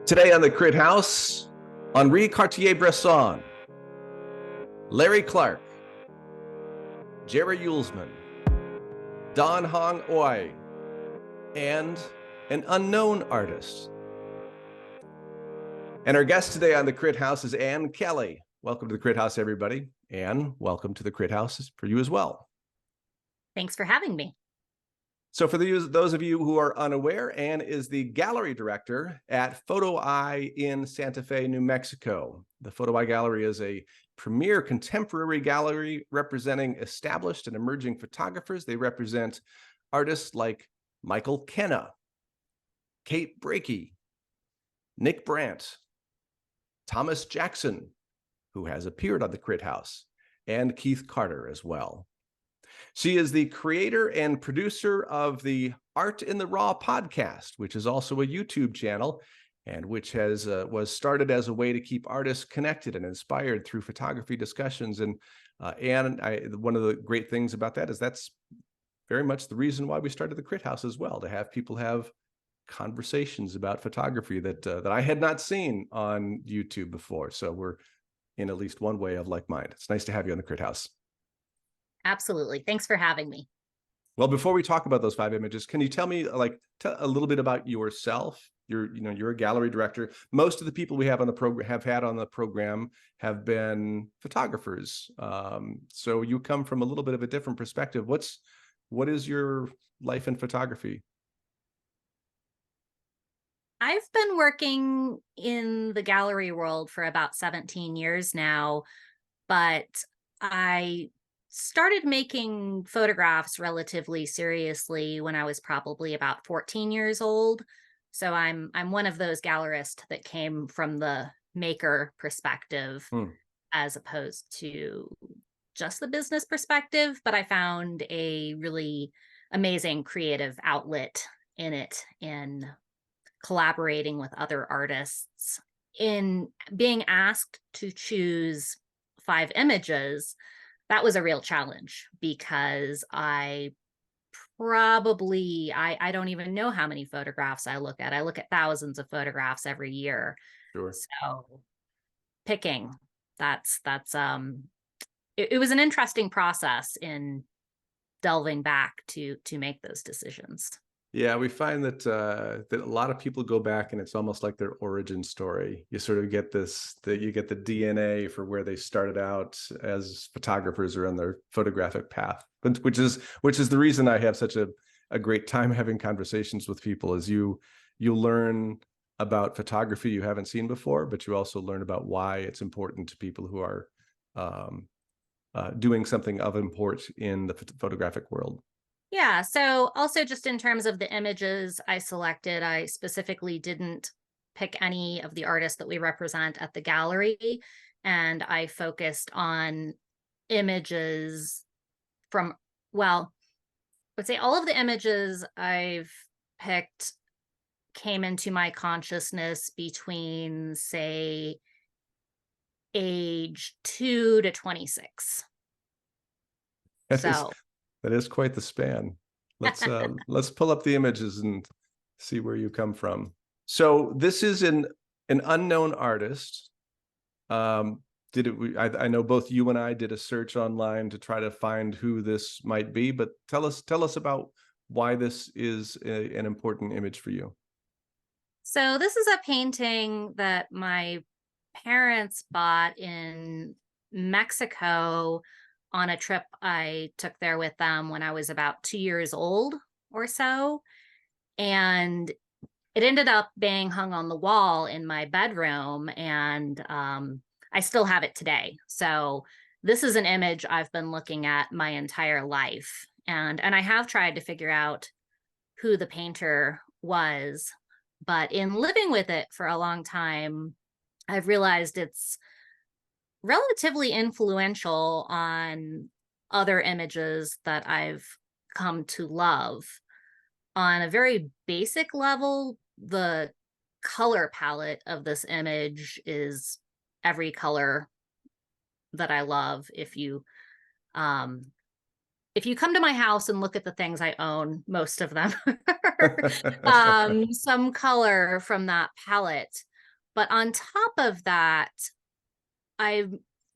Today on the Crit House, Henri Cartier-Bresson, Larry Clark, Jerry Yulesman, Don Hong Oi, and an unknown artist. And our guest today on the Crit House is Ann Kelly. Welcome to the Crit House, everybody. Ann, welcome to the Crit House for you as well. Thanks for having me. So for those of you who are unaware, Ann is the gallery director at Photo Eye in Santa Fe, New Mexico. The Photo Eye Gallery is a premier contemporary gallery representing established and emerging photographers. They represent artists like Michael Kenna, Kate Brakey, Nick Brandt, Thomas Jackson, who has appeared on the Crit House, and Keith Carter as well. She is the creator and producer of the Art in the Raw podcast, which is also a YouTube channel, and which has was started as a way to keep artists connected and inspired through photography discussions. And one of the great things about that is that's very much the reason why we started the Crit House as well, to have people have conversations about photography that I had not seen on YouTube before. So we're in at least one way of like mind. It's nice to have you on the Crit House. Absolutely. Thanks for having me. Well, before we talk about those 5 images, can you tell me a little bit about yourself? You're a gallery director. Most of the people we have on the program have been photographers. So you come from a little bit of a different perspective. What is your life in photography? I've been working in the gallery world for about 17 years now, but I started making photographs relatively seriously when I was probably about 14 years old. So I'm one of those gallerists that came from the maker perspective as opposed to just the business perspective, but I found a really amazing creative outlet in it, in collaborating with other artists. In being asked to choose 5 images, that was a real challenge because I don't even know how many photographs I look at. I look at thousands of photographs every year. Sure. So picking, it was an interesting process in delving back to make those decisions. Yeah, we find that a lot of people go back and it's almost like their origin story. You sort of get you get the DNA for where they started out as photographers or on their photographic path, which is the reason I have such a great time having conversations with people. Is you learn about photography you haven't seen before, but you also learn about why it's important to people who are doing something of import in the photographic world. Yeah. So also just in terms of the images I selected, I specifically didn't pick any of the artists that we represent at the gallery. And I focused on images from, well, I would say all of the images I've picked came into my consciousness between, say, age 2 to 26. That is quite the span. Let's pull up the images and see where you come from. So this is an unknown artist. I know both you and I did a search online to try to find who this might be, but tell us about why this is an important image for you. So this is a painting that my parents bought in Mexico on a trip I took there with them when I was about 2 years old or so. And it ended up being hung on the wall in my bedroom, and I still have it today. So this is an image I've been looking at my entire life. And I have tried to figure out who the painter was, but in living with it for a long time, I've realized it's relatively influential on other images that I've come to love. On a very basic level, the color palette of this image is every color that I love. If you come to my house and look at the things I own, most of them are some color from that palette. But on top of that, I've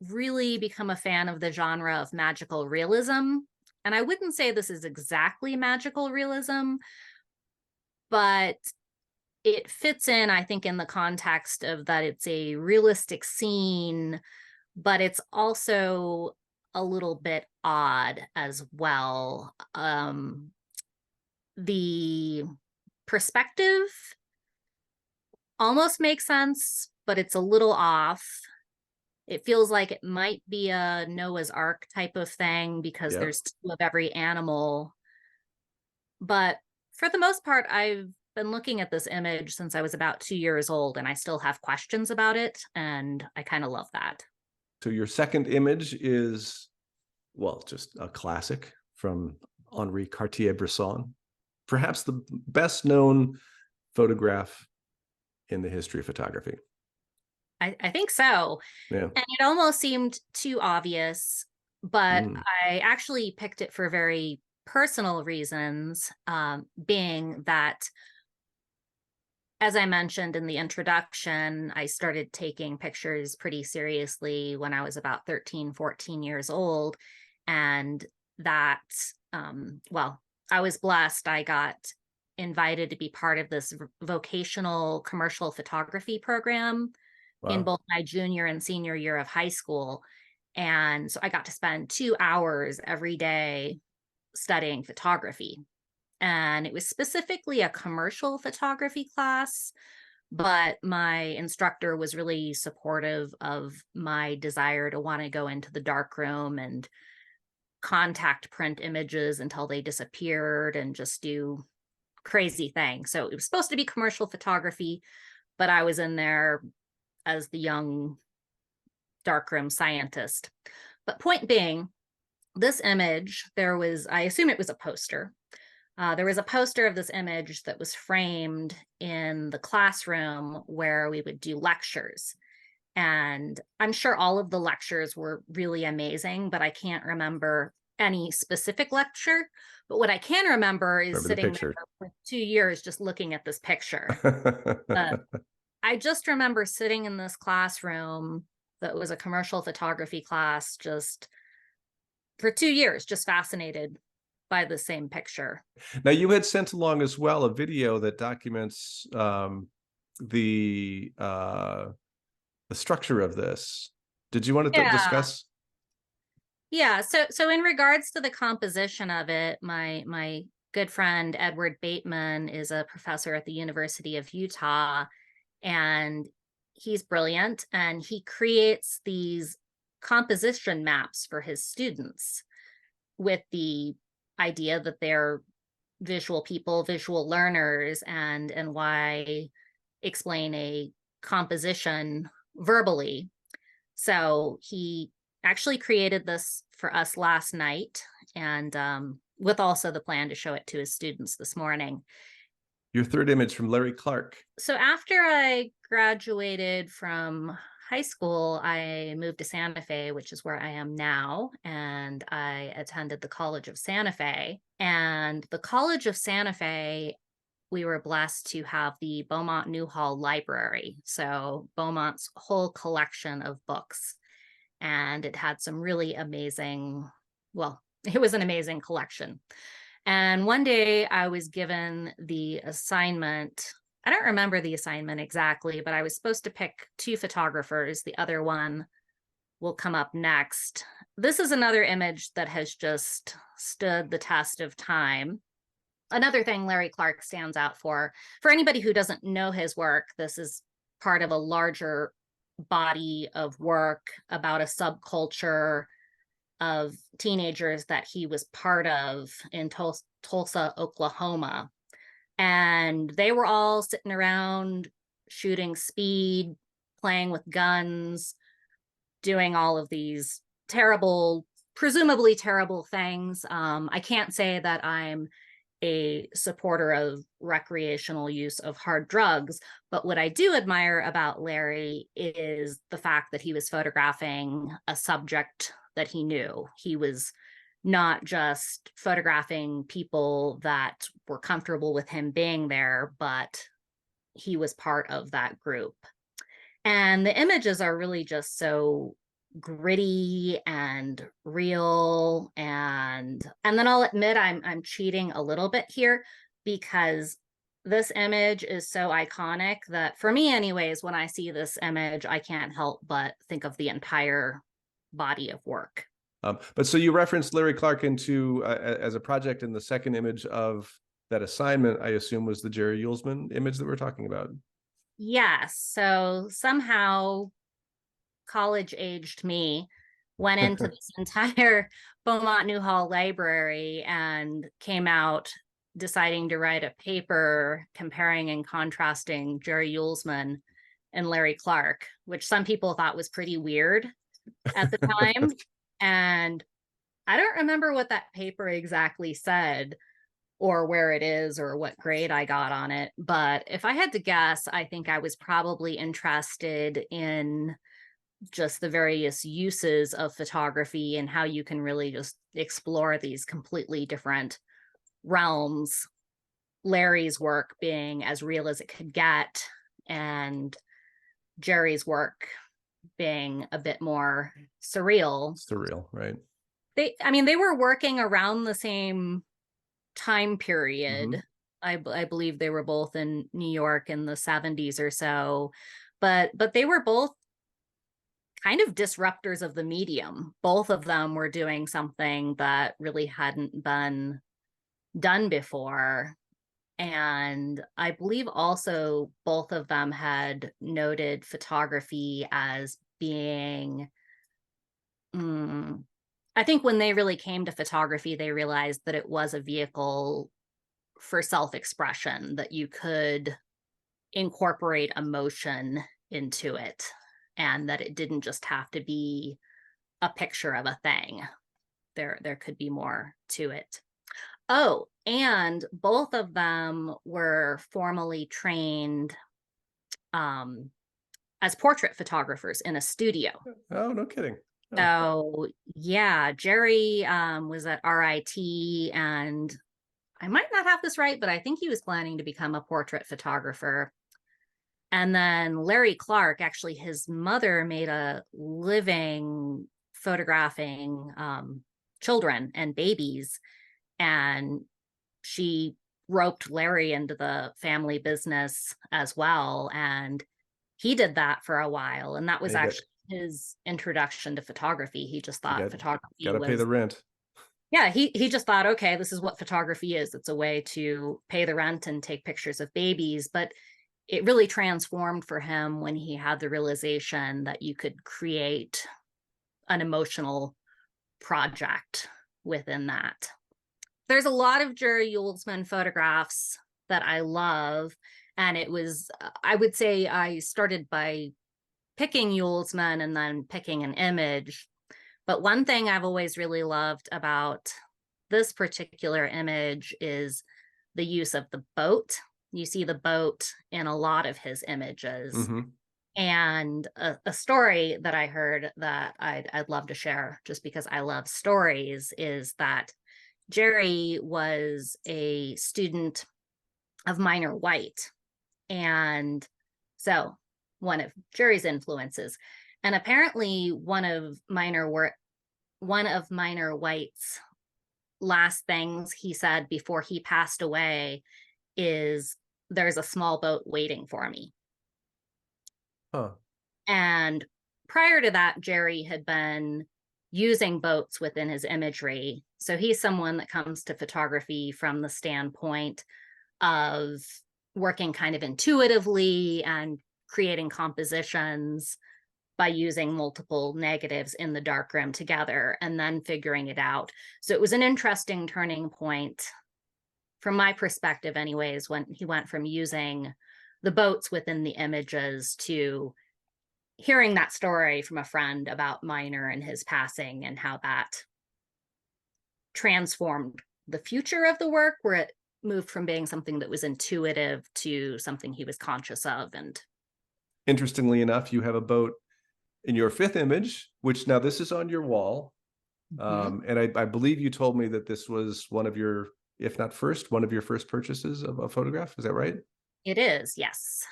really become a fan of the genre of magical realism. And I wouldn't say this is exactly magical realism, but it fits in, I think, in the context of that it's a realistic scene, but it's also a little bit odd as well. The perspective almost makes sense, but it's a little off. It feels like it might be a Noah's Ark type of thing because Yep. there's two of every animal. But for the most part, I've been looking at this image since I was about 2 years old, and I still have questions about it. And I kind of love that. So your second image is, well, just a classic from Henri Cartier-Bresson, perhaps the best known photograph in the history of photography. I think so. Yeah. And it almost seemed too obvious, but Mm. I actually picked it for very personal reasons, being that, as I mentioned in the introduction, I started taking pictures pretty seriously when I was about 13, 14 years old. And that, well, I was blessed. I got invited to be part of this vocational commercial photography program in Wow. both my junior and senior year of high school. And so I got to spend 2 hours every day studying photography. And it was specifically a commercial photography class, but my instructor was really supportive of my desire to want to go into the darkroom and contact print images until they disappeared and just do crazy things. So it was supposed to be commercial photography, but I was in there as the young darkroom scientist. But point being, this image, I assume it was a poster. There was a poster of this image that was framed in the classroom where we would do lectures. And I'm sure all of the lectures were really amazing, but I can't remember any specific lecture. But what I can remember is Remember the sitting picture. there for 2 years just looking at this picture. I just remember sitting in this classroom that was a commercial photography class just for 2 years, just fascinated by the same picture. Now, you had sent along as well a video that documents the structure of this. Did you want to Yeah. discuss? Yeah. So in regards to the composition of it, my good friend Edward Bateman is a professor at the University of Utah, and he's brilliant, and he creates these composition maps for his students with the idea that they're visual people, visual learners, and why explain a composition verbally. So he actually created this for us last night, and with also the plan to show it to his students this morning. Your third image from Larry Clark. So after I graduated from high school, I moved to Santa Fe, which is where I am now, and I attended the College of Santa Fe. And the College of Santa Fe, we were blessed to have the Beaumont Newhall Library. So Beaumont's whole collection of books. And it had some really amazing, well, it was an amazing collection. And one day I was given the assignment. I don't remember the assignment exactly, but I was supposed to pick two photographers. The other one will come up next. This is another image that has just stood the test of time. Another thing Larry Clark stands out for anybody who doesn't know his work, this is part of a larger body of work about a subculture of teenagers that he was part of in Tulsa, Oklahoma. And they were all sitting around shooting speed, playing with guns, doing all of these terrible, presumably terrible things. I can't say that I'm a supporter of recreational use of hard drugs, but what I do admire about Larry is the fact that he was photographing a subject that he knew. He was not just photographing people that were comfortable with him being there, but he was part of that group. And the images are really just so gritty and real. And then I'll admit I'm cheating a little bit here, because this image is so iconic that, for me anyways, when I see this image, I can't help but think of the entire body of work. But so you referenced Larry Clark into as a project, in the second image of that assignment, I assume, was the Jerry Uelsman image that we're talking about. Yes. So somehow college-aged me went into this entire Beaumont Newhall library and came out deciding to write a paper comparing and contrasting Jerry Uelsman and Larry Clark, which some people thought was pretty weird at the time. And I don't remember what that paper exactly said, or where it is, or what grade I got on it. But if I had to guess, I think I was probably interested in just the various uses of photography and how you can really just explore these completely different realms. Larry's work being as real as it could get, and Jerry's work being a bit more surreal. Surreal, right? They were working around the same time period. Mm-hmm. I believe they were both in New York in the 70s or so, but they were both kind of disruptors of the medium. Both of them were doing something that really hadn't been done before. And I believe also both of them had noted photography as being, I think when they really came to photography, they realized that it was a vehicle for self-expression, that you could incorporate emotion into it, and that it didn't just have to be a picture of a thing. There could be more to it. Oh, and both of them were formally trained as portrait photographers in a studio. Oh, no kidding. Oh. So yeah, Jerry was at RIT, and I might not have this right, but I think he was planning to become a portrait photographer. And then Larry Clark, actually, his mother made a living photographing children and babies, and she roped Larry into the family business as well. And he did that for a while. And that was actually his introduction to photography. He just thought photography got to pay the rent. Yeah, he just thought, okay, this is what photography is. It's a way to pay the rent and take pictures of babies. But it really transformed for him when he had the realization that you could create an emotional project within that. There's a lot of Jerry Uelsman photographs that I love. And it was, I would say I started by picking Uelsman and then picking an image. But one thing I've always really loved about this particular image is the use of the boat. You see the boat in a lot of his images. Mm-hmm. And a story that I heard that I'd love to share, just because I love stories, is that Jerry was a student of Minor White. And so one of Jerry's influences. And apparently one of Minor White's last things he said before he passed away is, "There's a small boat waiting for me." Huh. And prior to that, Jerry had been using boats within his imagery. So he's someone that comes to photography from the standpoint of working kind of intuitively and creating compositions by using multiple negatives in the darkroom together and then figuring it out. So it was an interesting turning point from my perspective anyways, when he went from using the boats within the images to hearing that story from a friend about Minor and his passing, and how that transformed the future of the work, where it moved from being something that was intuitive to something he was conscious of. And interestingly enough, you have a boat in your fifth image, which now this is on your wall. And I believe you told me that this was one of your, if not first, one of your first purchases of a photograph. Is that right? It is, yes.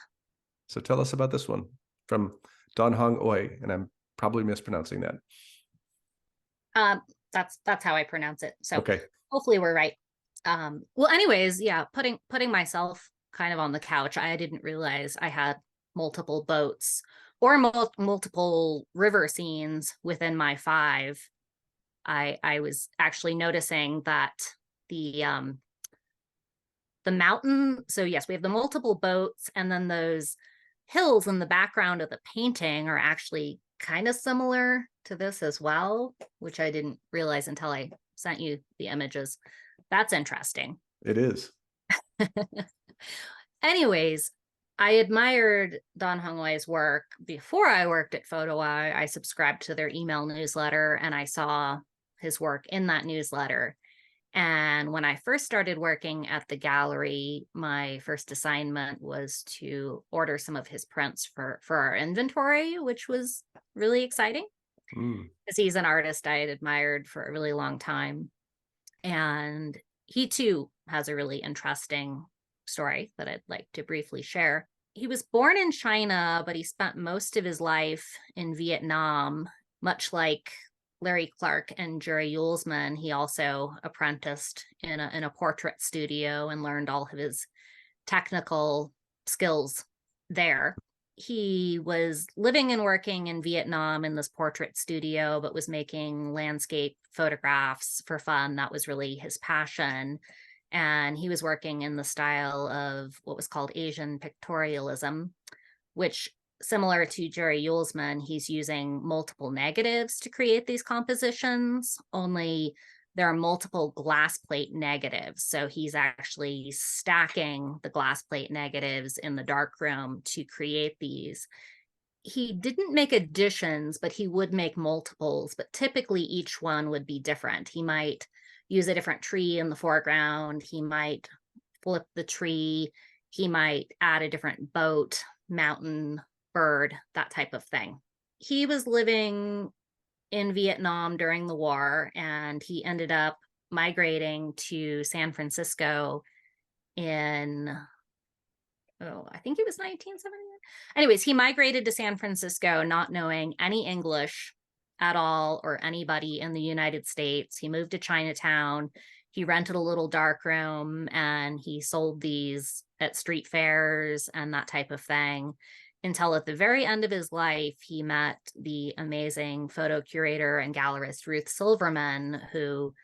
So tell us about this one. from Don Hong Oi, and I'm probably mispronouncing that. That's how I pronounce it. So Okay. hopefully we're right. Well, anyways, yeah, putting myself kind of on the couch, I didn't realize I had multiple boats or multiple river scenes within MyFIVE. I was actually noticing that the mountain. So yes, we have the multiple boats, and then those hills in the background of the painting are actually kind of similar to this as well, which I didn't realize until I sent you the images. That's interesting. It is. Anyways, I admired Don Hongoi's work before I worked at Photo Eye. I subscribed to their email newsletter and I saw his work in that newsletter. And when I first started working at the gallery, my first assignment was to order some of his prints for our inventory, which was really exciting because he's an artist I had admired for a really long time. And he too has a really interesting story that I'd like to briefly share. He was born in China, but he spent most of his life in Vietnam, much like Larry Clark and Jerry Yulesman. He also apprenticed in a portrait studio and learned all of his technical skills there. He was living and working in Vietnam in this portrait studio, but was making landscape photographs for fun. That was really his passion. And he was working in the style of what was called Asian pictorialism, which, similar to Jerry Yulesman, he's using multiple negatives to create these compositions, only there are multiple glass plate negatives. So he's actually stacking the glass plate negatives in the darkroom to create these. He didn't make additions, but he would make multiples, but typically each one would be different. He might use a different tree in the foreground. He might flip the tree. He might add a different boat, mountain, bird, that type of thing. He was living in Vietnam during the war, and he ended up migrating to San Francisco in, I think it was 1970. Anyways, he migrated to San Francisco not knowing any English at all or anybody in the United States. He moved to Chinatown. He rented a little dark room and he sold these at street fairs and that type of thing, until at the very end of his life, he met the amazing photo curator and gallerist Ruth Silverman, who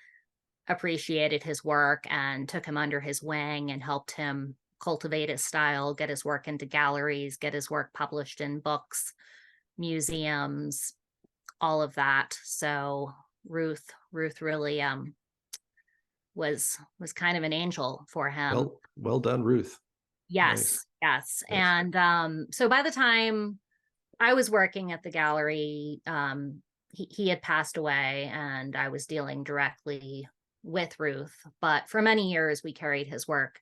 appreciated his work and took him under his wing and helped him cultivate his style, get his work into galleries, get his work published in books, museums, all of that. So Ruth really was kind of an angel for him. Well done, Ruth. Yes, nice. yes. And so by the time I was working at the gallery, he had passed away and I was dealing directly with Ruth. But for many years, we carried his work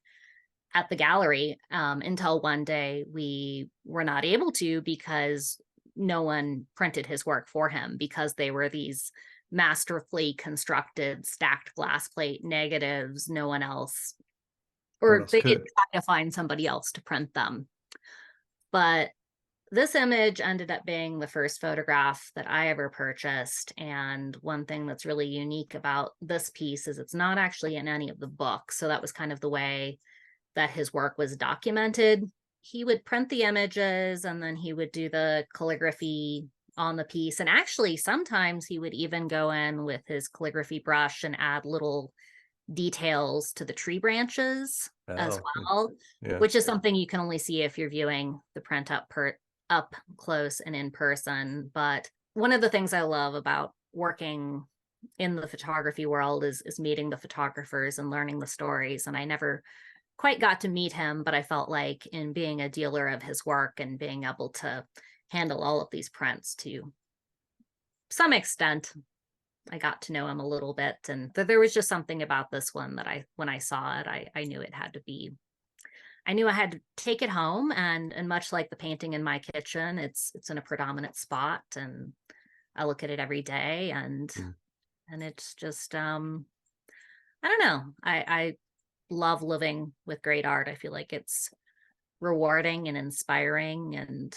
at the gallery until one day we were not able to because no one printed his work for him, because they were these masterfully constructed stacked glass plate negatives. No one else, or they did try to find somebody else to print them. But this image ended up being the first photograph that I ever purchased. And one thing that's really unique about this piece is it's not actually in any of the books. So that was kind of the way that his work was documented. He would print the images and then he would do the calligraphy on the piece. And actually, sometimes he would even go in with his calligraphy brush and add little details to the tree branches as well, which is something you can only see if you're viewing the print up close and in person. But one of the things I love about working in the photography world is meeting the photographers and learning the stories. And I never quite got to meet him, but I felt like in being a dealer of his work and being able to handle all of these prints to some extent, I got to know him a little bit. And there was just something about this one that when I saw it, I knew it had to be, I knew I had to take it home. And much like the painting in my kitchen, it's in a predominant spot and I look at it every day, and it's just, I don't know. I love living with great art. I feel like it's rewarding and inspiring and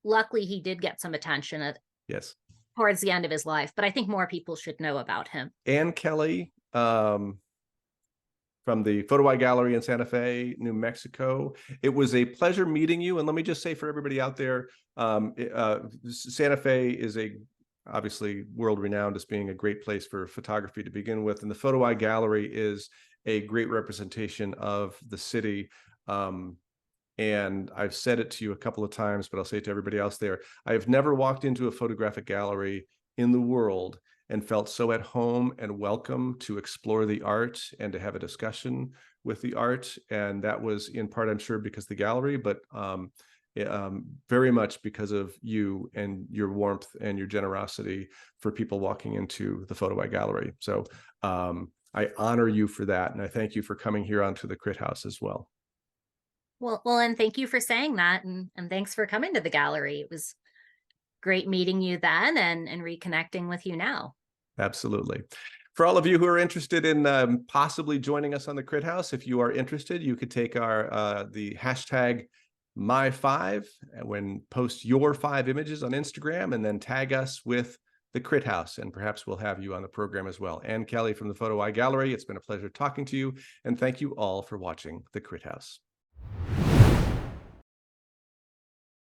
luckily he did get some attention Yes. towards the end of his life, but I think more people should know about him. Ann Kelly, from the Photo Eye Gallery in Santa Fe, New Mexico. It was a pleasure meeting you. And let me just say for everybody out there, Santa Fe is obviously world-renowned as being a great place for photography to begin with. And the Photo Eye Gallery is a great representation of the city. And I've said it to you a couple of times, but I'll say it to everybody else there. I have never walked into a photographic gallery in the world and felt so at home and welcome to explore the art and to have a discussion with the art. And that was in part, I'm sure, because of the gallery, but very much because of you and your warmth and your generosity for people walking into the Photo Eye Gallery. So I honor you for that. And I thank you for coming here onto the Crit House as well. Well, and thank you for saying that. And thanks for coming to the gallery. It was great meeting you then and reconnecting with you now. Absolutely. For all of you who are interested in possibly joining us on the Crit House, if you are interested, you could take the hashtag MyFIVE and post your 5 images on Instagram and then tag us with the Crit House, and perhaps we'll have you on the program as well. Ann Kelly from the Photo Eye Gallery, it's been a pleasure talking to you, and thank you all for watching the Crit House.